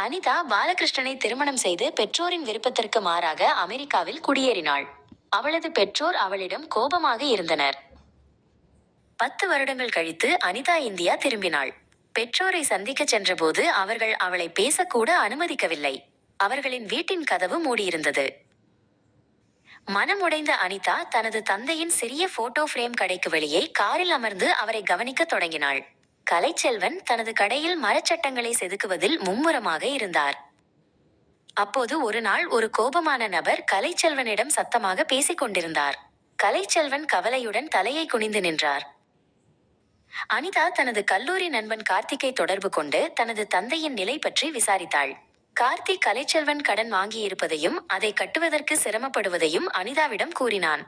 அனிதா பாலகிருஷ்ணனை திருமணம் செய்து பெற்றோரின் விருப்பத்திற்கு மாறாக அமெரிக்காவில் குடியேறினாள். அவளது பெற்றோர் அவளிடம் கோபமாக இருந்தனர். 10 வருடங்கள் கழித்து அனிதா இந்தியா திரும்பினாள். பெற்றோரை சந்திக்க சென்றபோது அவர்கள் அவளை பேசக்கூட அனுமதிக்கவில்லை. அவர்களின் வீட்டின் கதவு மூடியிருந்தது. மனமுடைந்த அனிதா தனது தந்தையின் சிறிய போட்டோ பிரேம் கடைக்கு வெளியே காரில் அமர்ந்து அவரை கவனிக்க தொடங்கினாள். கலைச்செல்வன் தனது கடையில் மரச்சட்டங்களை செதுக்குவதில் மும்முரமாக இருந்தார். அப்போது ஒரு நாள் ஒரு கோபமான நபர் கலைச்செல்வனிடம் சத்தமாக பேசிக் கொண்டிருந்தார். கலைச்செல்வன் கவலையுடன் தலையை குனிந்து நின்றார். அனிதா தனது கல்லூரி நண்பன் கார்த்திக்கை தொடர்பு கொண்டு தனது தந்தையின் நிலை பற்றி விசாரித்தாள். கார்த்திக் கலைச்செல்வன் கடன் வாங்கியிருப்பதையும் அதை கட்டுவதற்கு சிரமப்படுவதையும் அனிதாவிடம் கூறினான்.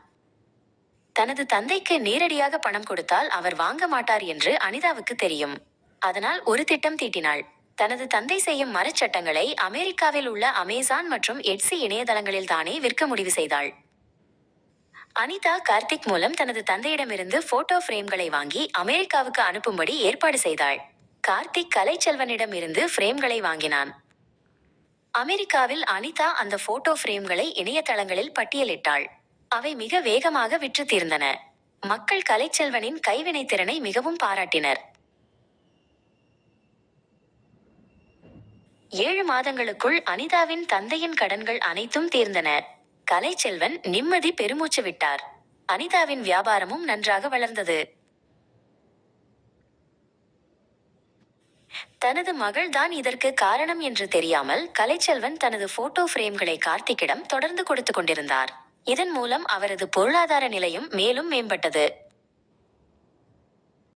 தனது தந்தைக்கு நேரடியாக பணம் கொடுத்தால் அவர் வாங்க மாட்டார் என்று அனிதாவுக்கு தெரியும். அதனால் ஒரு திட்டம் தீட்டினாள். தனது தந்தை செய்யும் மரச்சட்டங்களை அமெரிக்காவில் உள்ள அமேசான் மற்றும் எட்சி இணையதளங்களில் தானே விற்க முடிவு செய்தாள். அனிதா கார்த்திக் மூலம் தனது தந்தையிடமிருந்து போட்டோ பிரேம்களை வாங்கி அமெரிக்காவுக்கு அனுப்பும்படி ஏற்பாடு செய்தாள். கார்த்திக் கலைச்செல்வனிடம் இருந்து பிரேம்களை வாங்கினான். அமெரிக்காவில் அனிதா அந்த போட்டோ பிரேம்களை இணையதளங்களில் பட்டியலிட்டாள். அவை மிக வேகமாக விற்று தீர்ந்தன. மக்கள் கலைச்செல்வனின் கைவினை திறனை மிகவும் பாராட்டினர். 7 மாதங்களுக்குள் அனிதாவின் தந்தையின் கடன்கள் அனைத்தும் தீர்ந்தன. கலைச்செல்வன் நிம்மதி பெருமூச்சு விட்டார். அனிதாவின் வியாபாரமும் நன்றாக வளர்ந்தது. தனது மகள்தான் இதற்கு காரணம் என்று தெரியாமல் கலைச்செல்வன் தனது போட்டோ பிரேம்களை கார்த்திக்கிடம் தொடர்ந்து கொடுத்து கொண்டிருந்தார். இதன் மூலம் அவரது பொருளாதார நிலையும் மேலும் மேம்பட்டது.